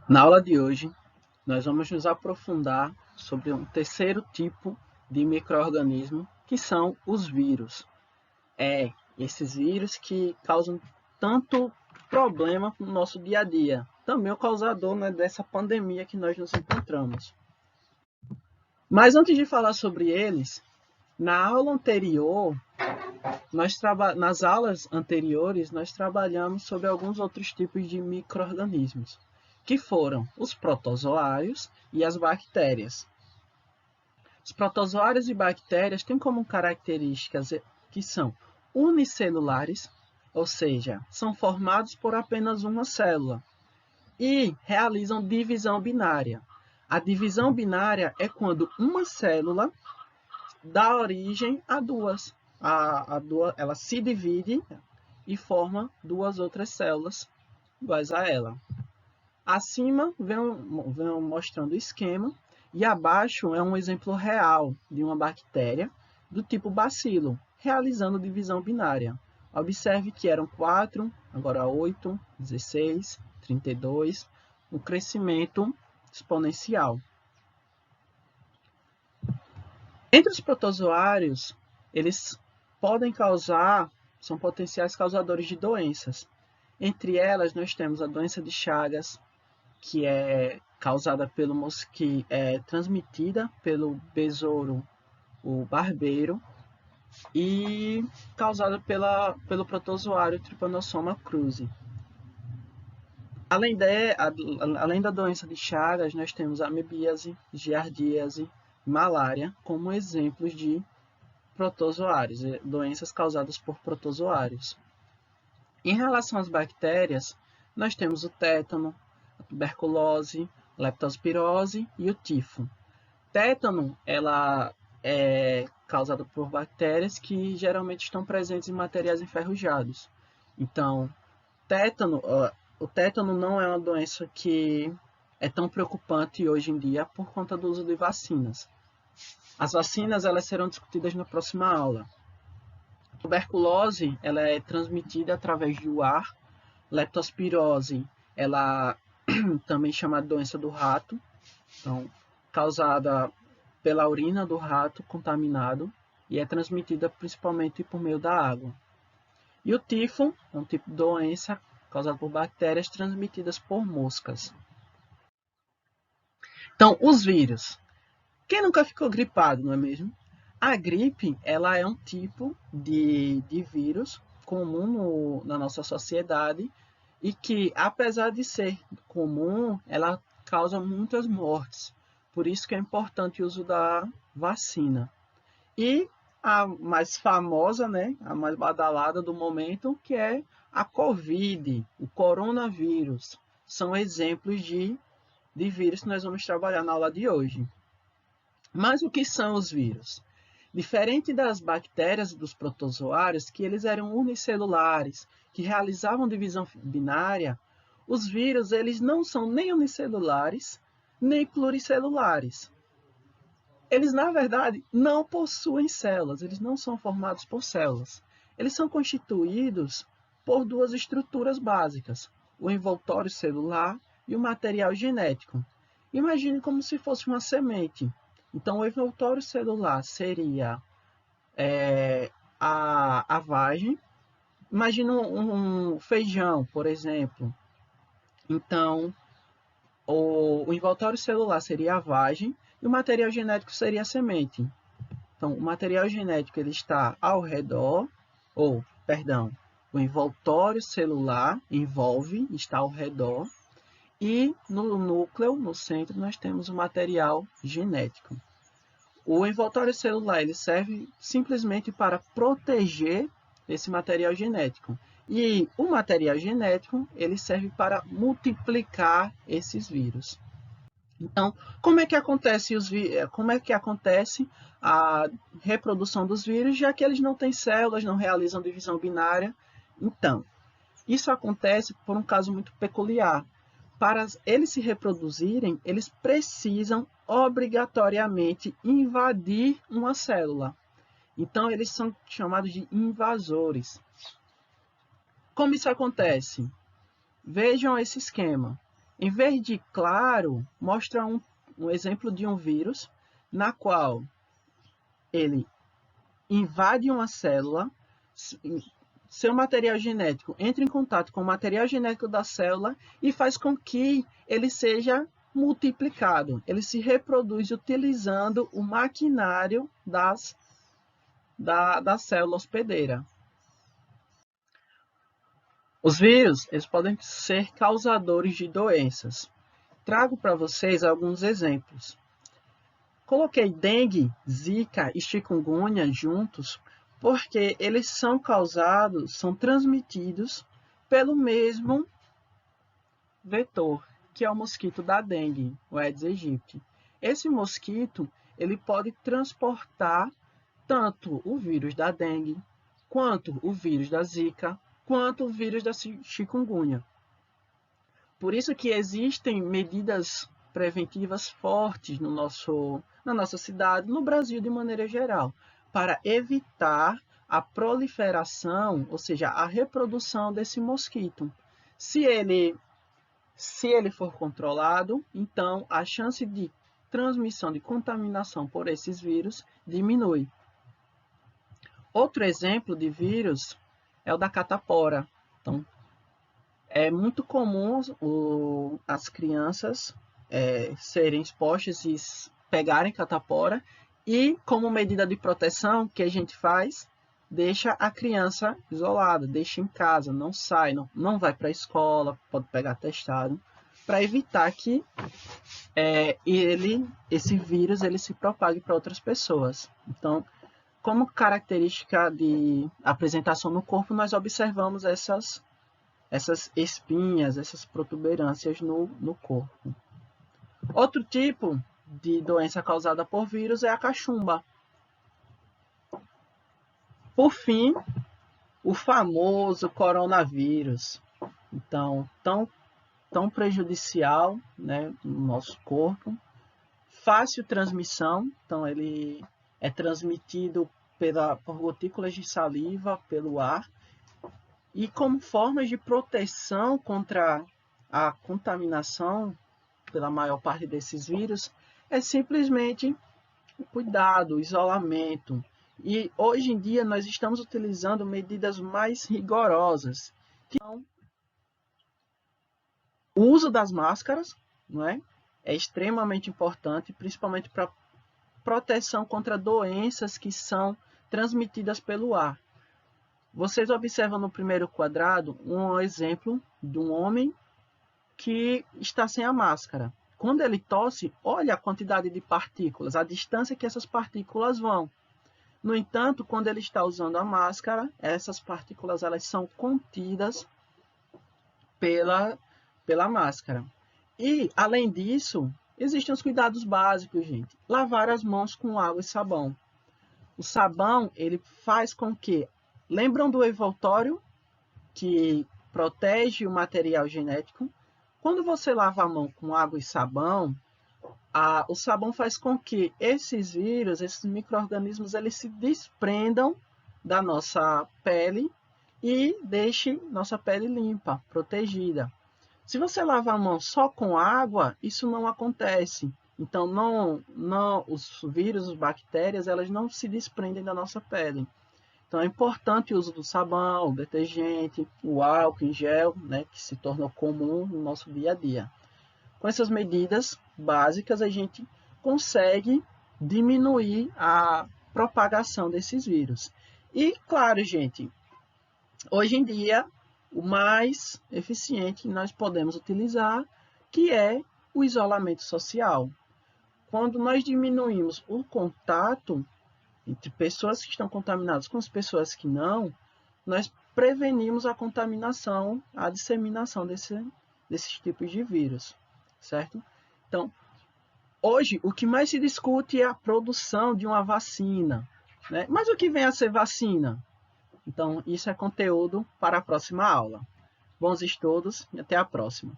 Na aula de hoje, nós vamos nos aprofundar sobre um terceiro tipo de micro-organismo, que são os vírus. Esses vírus que causam tanto problema no nosso dia a dia. Também o causador, né, dessa pandemia que nós nos encontramos. Mas antes de falar sobre eles, na aula anterior, nas aulas anteriores, nós trabalhamos sobre alguns outros tipos de micro-organismos, que foram os protozoários e as bactérias. Os protozoários e bactérias têm como características que são unicelulares, ou seja, são formados por apenas uma célula, e realizam divisão binária. A divisão binária é quando uma célula dá origem a duas. Ela se divide e forma duas outras células iguais a ela. Acima vem mostrando o esquema e abaixo é um exemplo real de uma bactéria do tipo bacilo, realizando divisão binária. Observe que eram 4, agora 8, 16, 32, um crescimento exponencial. Entre os protozoários, eles são potenciais causadores de doenças. Entre elas, nós temos a doença de Chagas, que é causada pelo mosquito, transmitida pelo besouro, o barbeiro, e causada pelo protozoário Trypanosoma cruzi. Além da doença de Chagas, nós temos a amebíase, giardíase, malária como exemplos de protozoários, doenças causadas por protozoários. Em relação às bactérias, nós temos o tétano, a tuberculose, a leptospirose e o tifo. Tétano, ela é causada por bactérias que geralmente estão presentes em materiais enferrujados. Então, o tétano não é uma doença que é tão preocupante hoje em dia por conta do uso de vacinas. As vacinas elas serão discutidas na próxima aula. A tuberculose ela é transmitida através do ar. Leptospirose, ela também chama de doença do rato, então, causada pela urina do rato contaminado e é transmitida principalmente por meio da água. E o tifo é um tipo de doença causada por bactérias transmitidas por moscas. Então, os vírus. Quem nunca ficou gripado, não é mesmo? A gripe, ela é um tipo de vírus comum na nossa sociedade e que, apesar de ser comum, ela causa muitas mortes. Por isso que é importante o uso da vacina. E a mais famosa, né, a mais badalada do momento, que é a Covid, o coronavírus. São exemplos de vírus que nós vamos trabalhar na aula de hoje. Mas o que são os vírus? Diferente das bactérias e dos protozoários, que eles eram unicelulares, que realizavam divisão binária, os vírus eles não são nem unicelulares, nem pluricelulares. Eles, na verdade, não possuem células, eles não são formados por células. Eles são constituídos por duas estruturas básicas, o envoltório celular e o material genético. Imagine como se fosse uma semente. Então, o envoltório celular seria a vagem. Imagina um feijão, por exemplo. Então, o envoltório celular seria a vagem e o material genético seria a semente. Então, o material genético ele está ao redor, o envoltório celular está ao redor, e no núcleo, no centro, nós temos o material genético. O envoltório celular ele serve simplesmente para proteger esse material genético. E o material genético ele serve para multiplicar esses vírus. Então, como é que acontece a reprodução dos vírus, já que eles não têm células, não realizam divisão binária? Então, isso acontece por um caso muito peculiar. Para eles se reproduzirem, eles precisam obrigatoriamente invadir uma célula. Então, eles são chamados de invasores. Como isso acontece? Vejam esse esquema. Em verde claro, mostra um exemplo de um vírus na qual ele invade uma célula, seu material genético entra em contato com o material genético da célula e faz com que ele seja multiplicado. Ele se reproduz utilizando o maquinário da célula hospedeira. Os vírus, eles podem ser causadores de doenças. Trago para vocês alguns exemplos. Coloquei dengue, zika e chikungunya juntos porque eles são transmitidos pelo mesmo vetor, que é o mosquito da dengue, o Aedes aegypti. Esse mosquito, ele pode transportar tanto o vírus da dengue, quanto o vírus da zika, quanto o vírus da chikungunya. Por isso que existem medidas preventivas fortes na nossa cidade, no Brasil de maneira geral, para evitar a proliferação, ou seja, a reprodução desse mosquito. Se ele for controlado, então a chance de transmissão, de contaminação por esses vírus diminui. Outro exemplo de vírus é o da catapora. Então, é muito comum as crianças serem expostas e pegarem catapora e, como medida de proteção, o que a gente faz? Deixa a criança isolada, deixa em casa, não sai, não vai para a escola, pode pegar atestado, para evitar que esse vírus ele se propague para outras pessoas. Então, como característica de apresentação no corpo, nós observamos essas espinhas, essas protuberâncias no corpo. Outro tipo de doença causada por vírus é a cachumba. Por fim, o famoso coronavírus. Então, tão prejudicial, né, no nosso corpo. Fácil transmissão, então ele é transmitido por gotículas de saliva, pelo ar. E como formas de proteção contra a contaminação pela maior parte desses vírus, é simplesmente o cuidado, o isolamento. E hoje em dia nós estamos utilizando medidas mais rigorosas, que são o uso das máscaras, não é? É extremamente importante, principalmente para proteção contra doenças que são transmitidas pelo ar. Vocês observam no primeiro quadrado um exemplo de um homem que está sem a máscara. Quando ele tosse, olha a quantidade de partículas, a distância que essas partículas vão. No entanto, quando ele está usando a máscara, essas partículas elas são contidas pela máscara. E, além disso, existem os cuidados básicos, gente. Lavar as mãos com água e sabão. O sabão, ele faz com que... Lembram do envoltório que protege o material genético? Quando você lava a mão com água e sabão, o sabão faz com que esses vírus, esses micro-organismos, eles se desprendam da nossa pele e deixem nossa pele limpa, protegida. Se você lavar a mão só com água, isso não acontece. Então, os vírus, as bactérias, elas não se desprendem da nossa pele. Então, é importante o uso do sabão, o detergente, o álcool em gel, né, que se tornou comum no nosso dia a dia. Com essas medidas básicas, a gente consegue diminuir a propagação desses vírus. E, claro, gente, hoje em dia, o mais eficiente que nós podemos utilizar, que é o isolamento social. Quando nós diminuímos o contato entre pessoas que estão contaminadas com as pessoas que não, nós prevenimos a contaminação, a disseminação desses tipos de vírus, certo? Então, hoje, o que mais se discute é a produção de uma vacina, né? Mas o que vem a ser vacina? Então, isso é conteúdo para a próxima aula. Bons estudos e até a próxima.